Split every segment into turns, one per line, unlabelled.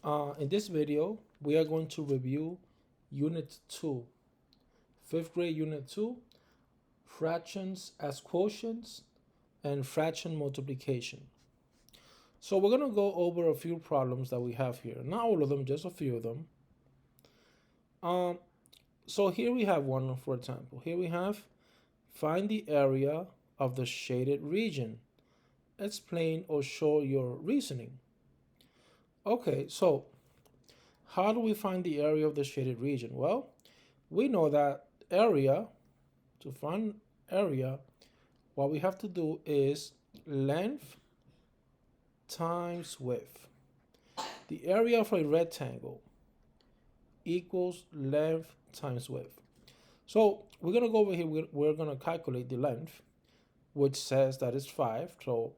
In this video, we are going to review Unit 2, 5th grade Unit 2, Fractions as Quotients and Fraction Multiplication. So we're going to go over a few problems that we have here. Not all of them, just a few of them. So here we have one, for example. Here we have, find the area of the shaded region. Explain or show your reasoning. Okay, so how do we find the area of the shaded region? Well, we know that to find area, what we have to do is length times width. The area of a rectangle equals length times width. So we're going to go over here, we're going to calculate the length, which says that it's 5. So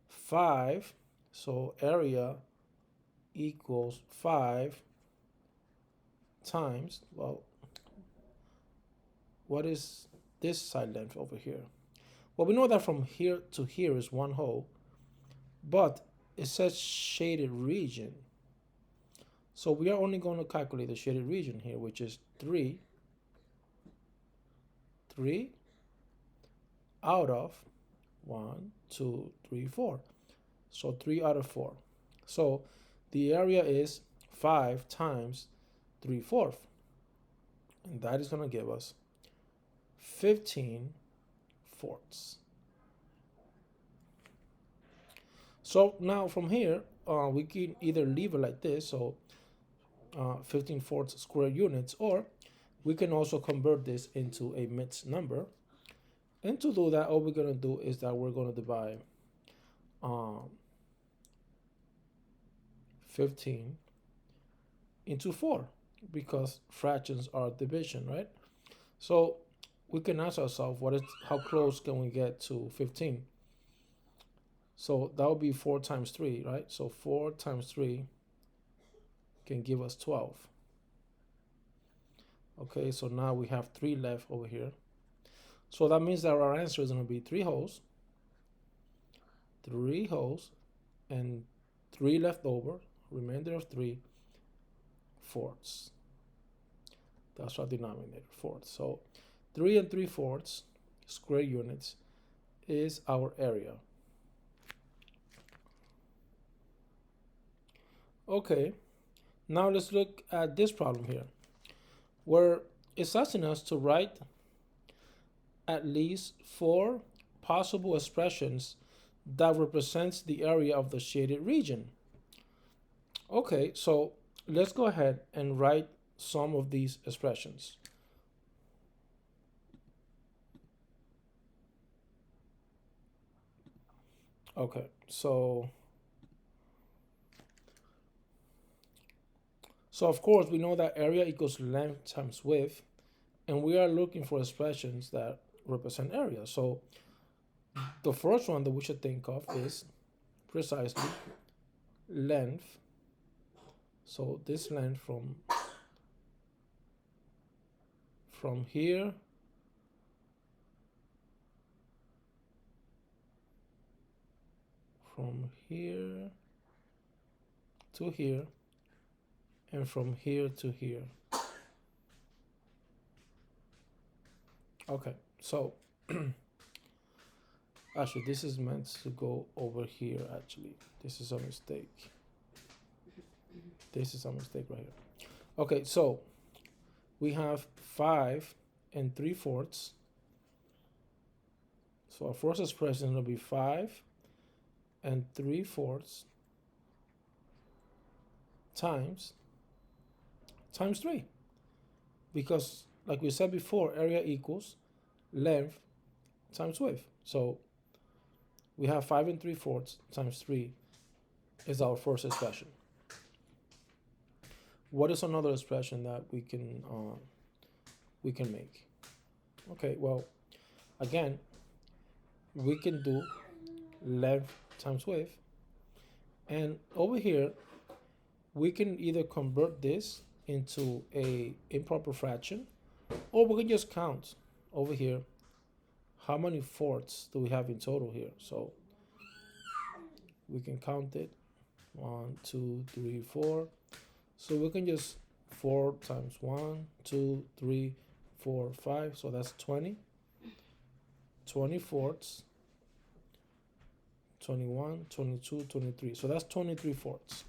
5, so area equals 5 times, well, what is this side length over here? Well, we know that from here to here is one whole, but it says shaded region. So we are only going to calculate the shaded region here, which is 3 out of 1, 2, 3, 4. So 3 out of 4. So the area is 5 times 3/4. And that is going to give us 15 fourths. So now from here, we can either leave it like this, so 15 fourths square units, or we can also convert this into a mixed number. And to do that, all we're going to do is that we're going to divide 15 into 4, because fractions are division, right? So we can ask ourselves, how close can we get to 15? So that would be 4 times 3, right? So 4 times 3 can give us 12. Okay, so now we have 3 left over here. So that means that our answer is going to be 3 wholes, and 3 left over, remainder of 3 fourths. That's our denominator, fourths. So 3 3/4 square units is our area. Okay, now let's look at this problem here, where it's asking us to write at least 4 possible expressions that represents the area of the shaded region. Okay, so let's go ahead and write some of these expressions. Okay, so of course we know that area equals length times width, and we are looking for expressions that represent area. So the first one that we should think of is precisely length. So this length from here to here, and from here to here. Okay, so actually this is meant to go over here. Actually, this is a mistake. This is a mistake right here. Okay, so we have 5 3/4. So our first expression will be 5 3/4 times 3, because like we said before, area equals length times width. So we have 5 3/4 times 3 is our first expression. What is another expression that we can make? Okay, well, again, we can do length times width, and over here we can either convert this into a improper fraction, or we can just count over here how many fourths do we have in total here. So we can count it 1, 2, 3, 4. So we can just 4 times 1, 2, 3, 4, 5. So that's 20. 20 fourths. 21, 22, 23. So that's 23 fourths.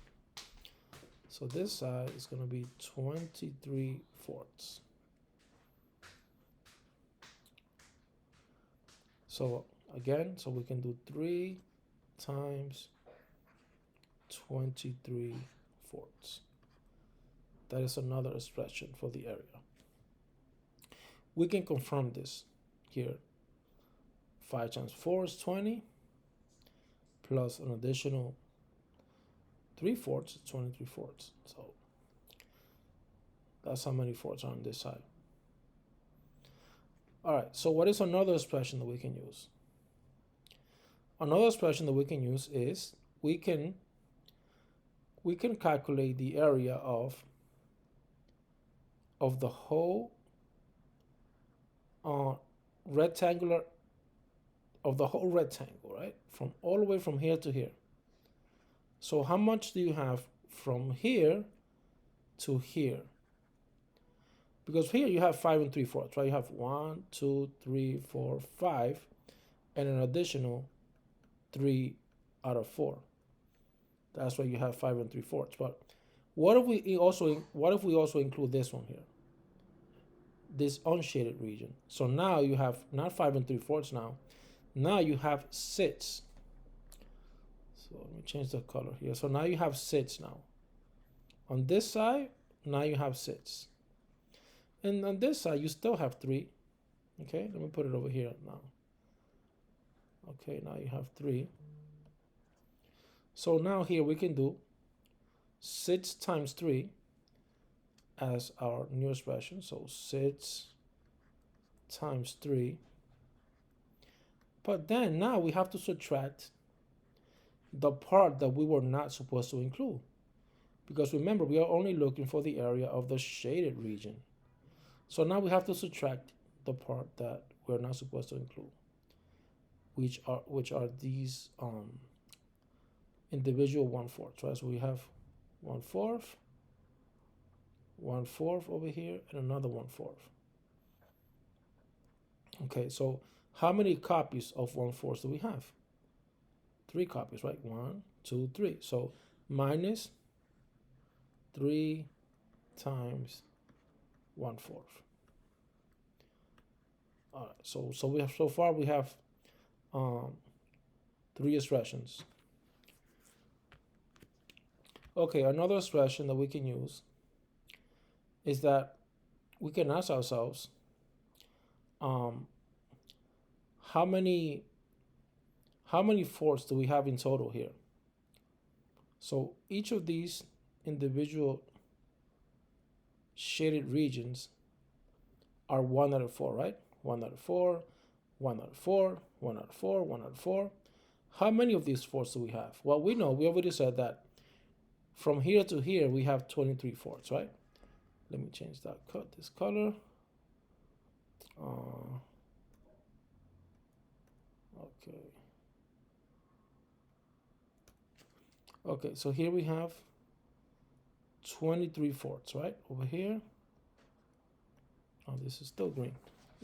So this side is going to be 23 fourths. So again, so we can do 3 times 23 fourths. That is another expression for the area. We can confirm this here. 5 times 4 is 20, plus an additional 3 fourths is 23 fourths. So that's how many fourths are on this side. All right, so what is another expression that we can use? Another expression that we can use is we can calculate the area of the whole rectangle, right? From all the way from here to here. So how much do you have from here to here? Because here you have 5 and 3/4, right? You have 1, 2, 3, 4, 5, and an additional 3 out of 4. That's why you have 5 and 3/4. But what if we also include this one here? This unshaded region. So now you have not 5 and 3/4 now. Now you have 6. So let me change the color here. So now you have 6 now. On this side, now you have 6. And on this side, you still have 3. Okay, let me put it over here now. Okay, now you have 3. So now here we can do 6 times 3 as our new expression. So 6 times 3. But then now we have to subtract the part that we were not supposed to include. Because remember, we are only looking for the area of the shaded region. So now we have to subtract the part that we're not supposed to include, which are these individual 1/4, right? So we have 1/4, 1/4 over here, and another 1/4. Okay, so how many copies of 1/4 do we have? 3 copies, right? 1, 2, 3. So minus 3 times 1/4. All right, so far we have 3 expressions. Okay, another expression that we can use is that we can ask ourselves how many fourths do we have in total here? So each of these individual shaded regions are 1 out of 4, right? 1 out of 4, 1 out of 4, 1 out of 4, 1 out of 4. How many of these fourths do we have? Well, we know, we already said that from here to here we have 23 fourths, right? Let me change that, this color. Okay. Okay, so here we have 23 fourths, right? Over here. Oh, this is still green.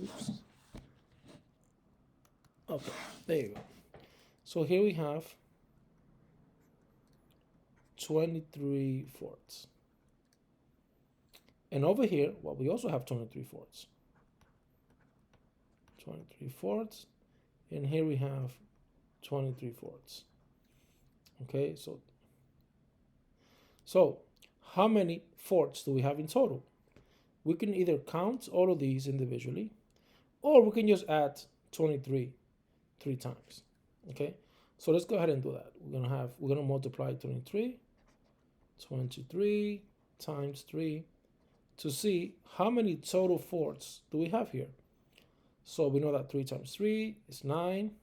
Oops. Okay, there you go. So here we have 23 fourths. And over here, well, we also have 23 fourths. 23 fourths. And here we have 23 fourths. Okay, so how many fourths do we have in total? We can either count all of these individually, or we can just add 23 3 times. Okay, so let's go ahead and do that. We're gonna multiply 23 times 3 to see how many total fourths do we have here. So we know that 3 times 3 is 9,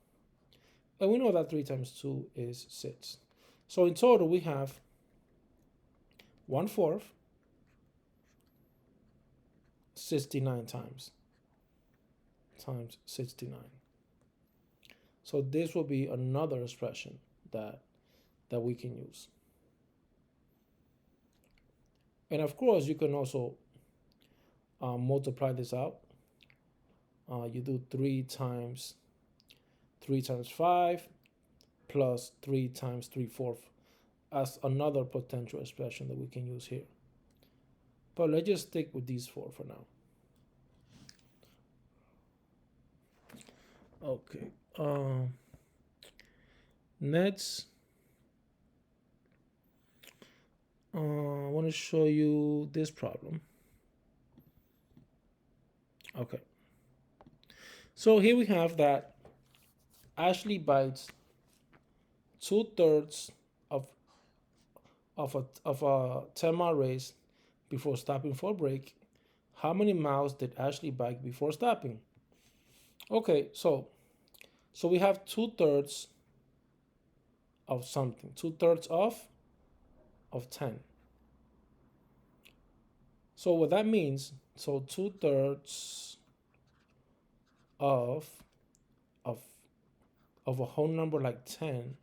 and we know that 3 times 2 is 6. So in total we have 1/4 69 times 69. So this will be another expression that we can use. And of course, you can also multiply this out. You do 3 times 5 plus 3 times 3/4 as another potential expression that we can use here. But let's just stick with these four for now. Okay. Next, I want to show you this problem. Okay. So here we have that Ashley bites 2/3 of a 10-mile race before stopping for a break. How many miles did Ashley bike before stopping? Okay, so we have 2/3 of something. 2/3 of 10. So what that means, so 2/3 of of a whole number like 10,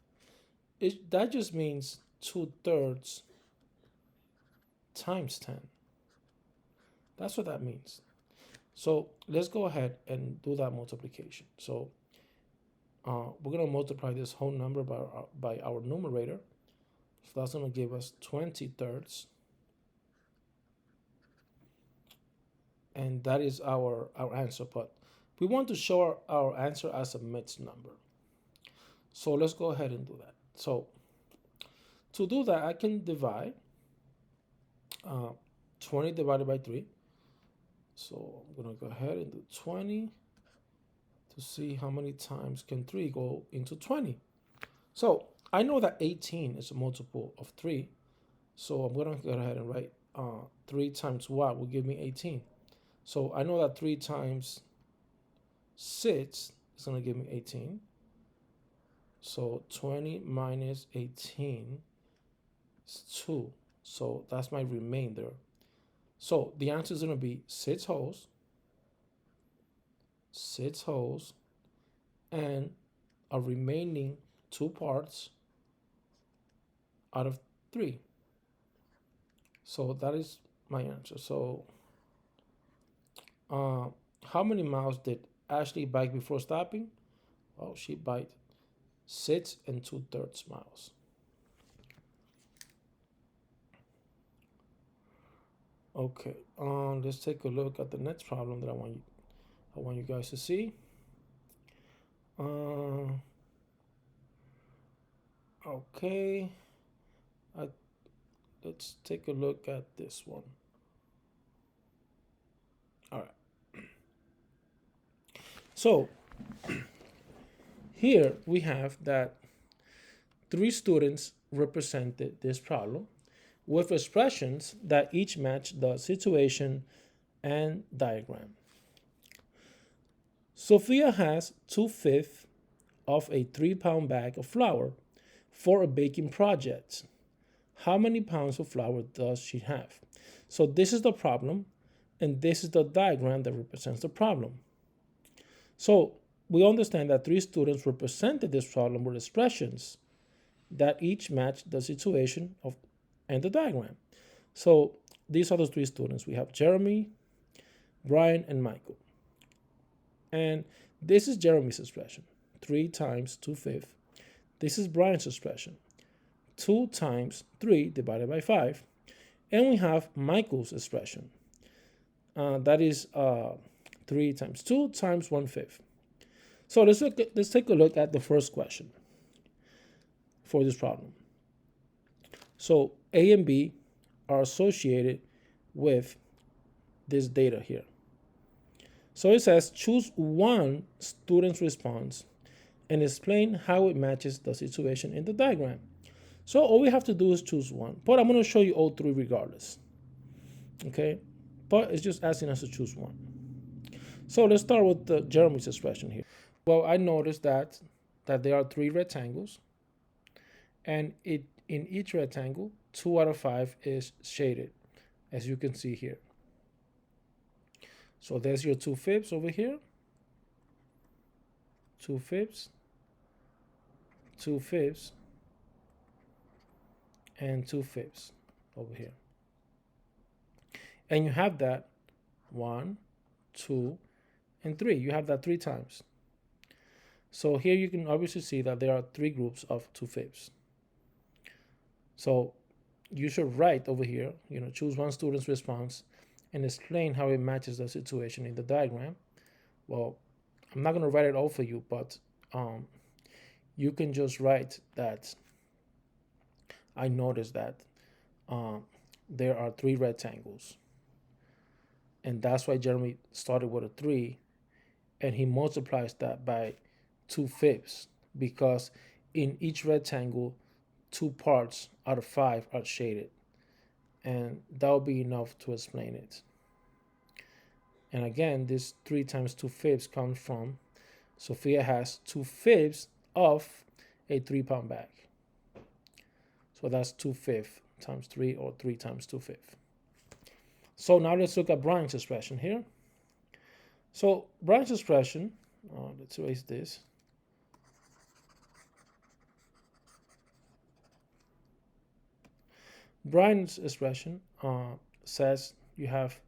that just means 2/3 times 10. That's what that means. So let's go ahead and do that multiplication. So we're going to multiply this whole number by our numerator. So that's going to give us 20/3. And that is our answer. But we want to show our answer as a mixed number. So let's go ahead and do that. So to do that, I can divide 20 divided by 3. So I'm going to go ahead and do 20 to see how many times can 3 go into 20. So I know that 18 is a multiple of 3. So I'm going to go ahead and write 3 times what will give me 18. So I know that 3 times 6 is going to give me 18. So 20 minus 18 is 2. So that's my remainder. So the answer is going to be 6 wholes, and a remaining 2 parts out of 3. So that is my answer. So how many miles did Ashley bike before stopping? Well, she biked 6 2/3 miles. Okay, let's take a look at the next problem that I want you guys to see. Okay, let's take a look at this one. All right. So here we have that 3 students represented this problem with expressions that each match the situation and diagram. Sophia has 2/5 of a 3-pound bag of flour for a baking project. How many pounds of flour does she have? So this is the problem, and this is the diagram that represents the problem. So we understand that 3 students represented this problem with expressions that each match the situation and the diagram. So these are the 3 students. We have Jeremy, Brian, and Michael. And this is Jeremy's expression, 3 times 2/5. This is Brian's expression, 2 times 3 divided by 5. And we have Michael's expression. That is 3 times 2 times 1/5. So let's take a look at the first question for this problem. So A and B are associated with this data here. So it says choose one student's response and explain how it matches the situation in the diagram. So all we have to do is choose one, but I'm going to show you all 3 regardless. Okay, but it's just asking us to choose one. So let's start with Jeremy's expression here. Well, I noticed that there are 3 rectangles, and in each rectangle, 2 out of 5 is shaded, as you can see here. So there's your 2/5 over here, 2/5, 2/5, and 2/5 over here. And you have that 1, 2, and 3. You have that 3 times. So here you can obviously see that there are 3 groups of 2/5. So you should write over here, choose one student's response and explain how it matches the situation in the diagram. Well, I'm not going to write it all for you, but you can just write that I noticed that there are 3 rectangles. And that's why Jeremy started with a 3, and he multiplies that by 2/5, because in each rectangle, 2 parts out of 5 are shaded. And that will be enough to explain it. And again, this 3 times 2/5 comes from Sophia has 2/5 of a 3-pound bag. So that's 2/5 times 3, or 3 times 2/5. So now let's look at Brian's expression here. So Brian's expression, let's erase this. Brian's expression says you have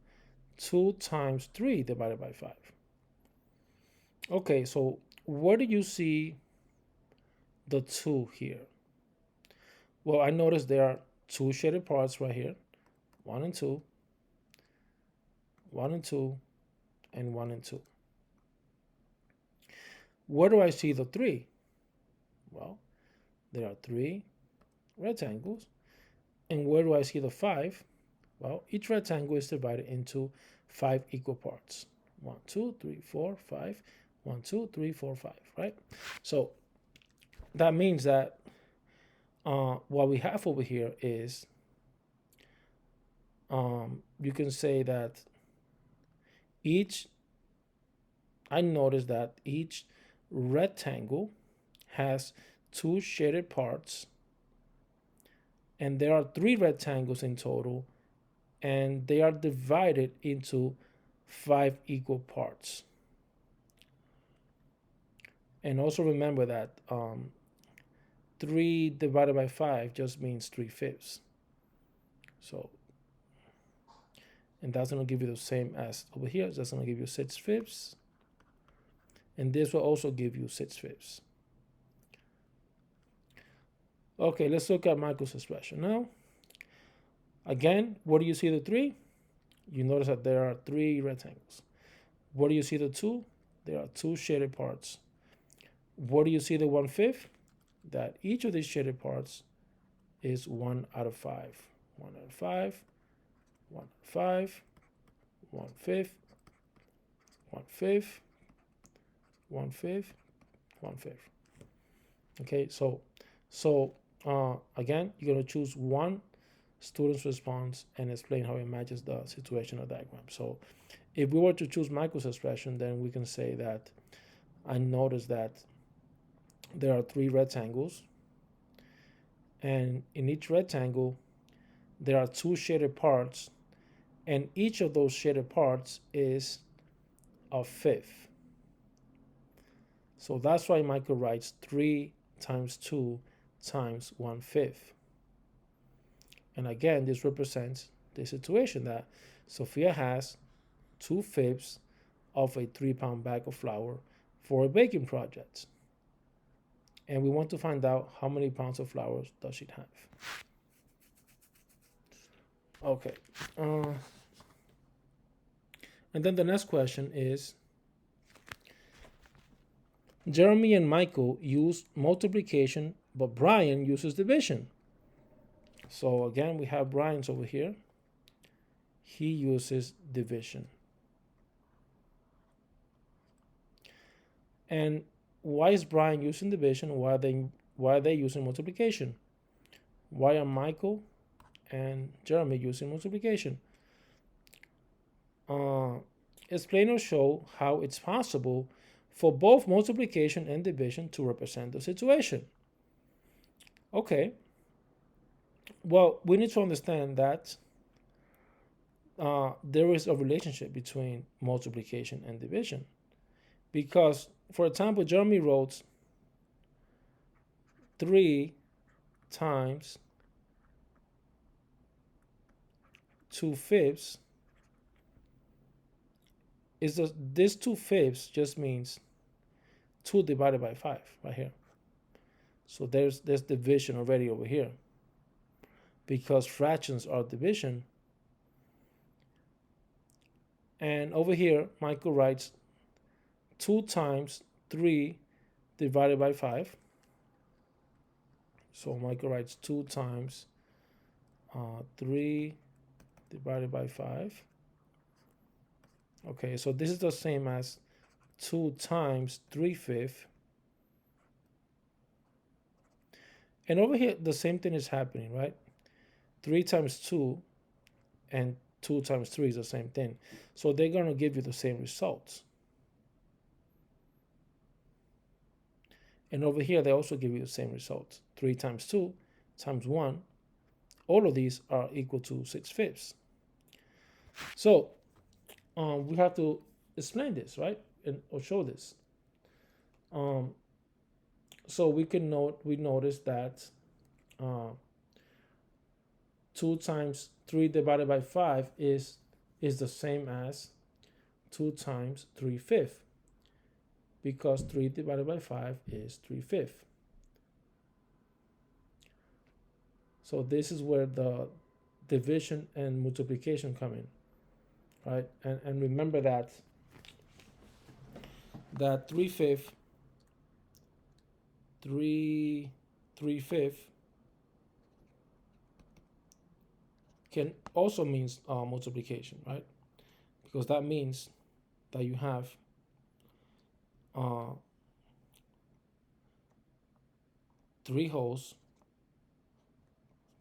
2 times 3 divided by 5. Okay, so where do you see the 2 here? Well, I noticed there are 2 shaded parts right here, 1 and 2, 1 and 2, and 1 and 2. Where do I see the 3? Well, there are 3 rectangles. And where do I see the 5? Well, each rectangle is divided into 5 equal parts. 1, 2, 3, 4, 5. 1, 2, 3, 4, 5, right? So that means that what we have over here is, you can say that I noticed that each rectangle has 2 shaded parts, and there are 3 rectangles in total, and they are divided into 5 equal parts. And also remember that 3 divided by 5 just means 3/5. So, and that's going to give you the same as over here. That's going to give you 6/5. And this will also give you 6/5. Okay, let's look at Michael's expression now. Again, where do you see the 3? You notice that there are 3 rectangles. Where do you see the 2? There are 2 shaded parts. Where do you see the 1/5? That each of these shaded parts is 1 out of 5. 1 out of 5, 1 out of 5, 1/5, 1/5, 1/5, 1/5. Okay, so again, you're going to choose one student's response and explain how it matches the situational diagram. So if we were to choose Michael's expression, then we can say that I noticed that there are 3 rectangles, and in each rectangle there are 2 shaded parts, and each of those shaded parts is a 5th. So that's why Michael writes 3 times 2 times 1/5. And again, this represents the situation that Sophia has 2/5 of a 3-pound bag of flour for a baking project. And we want to find out how many pounds of flour does she have. Okay. And then the next question is, Jeremy and Michael use multiplication, but Brian uses division. So again, we have Brian's over here. He uses division. And why is Brian using division? Why are they using multiplication? Why are Michael and Jeremy using multiplication? Explain or show how it's possible for both multiplication and division to represent the situation. Okay. Well, we need to understand that there is a relationship between multiplication and division. Because, for example, Jeremy wrote 3 times 2/5 is this 2/5 just means 2 divided by 5 right here. So there's division already over here. Because fractions are division. And over here, Michael writes 2 times 3 divided by 5. So Michael writes 2 times 3 divided by 5. Okay, so this is the same as 2 times 3/5. And over here, the same thing is happening, right? 3 times 2 and 2 times 3 is the same thing. So they're going to give you the same results. And over here, they also give you the same results. 3 times 2 times 1. All of these are equal to 6/5. So we have to explain this, right? Or show this. So we notice that 2 times 3 divided by 5 is the same as 2 times 3/5, because 3 divided by 5 is 3/5. So this is where the division and multiplication come in, right? And remember that 3/5 can also means multiplication, right? Because that means that you have 3 wholes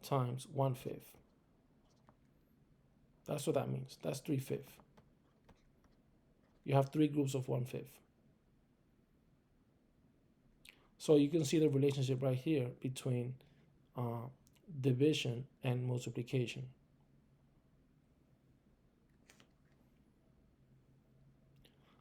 times 1/5. That's what that means. That's 3/5. You have 3 groups of 1/5. So you can see the relationship right here between division and multiplication.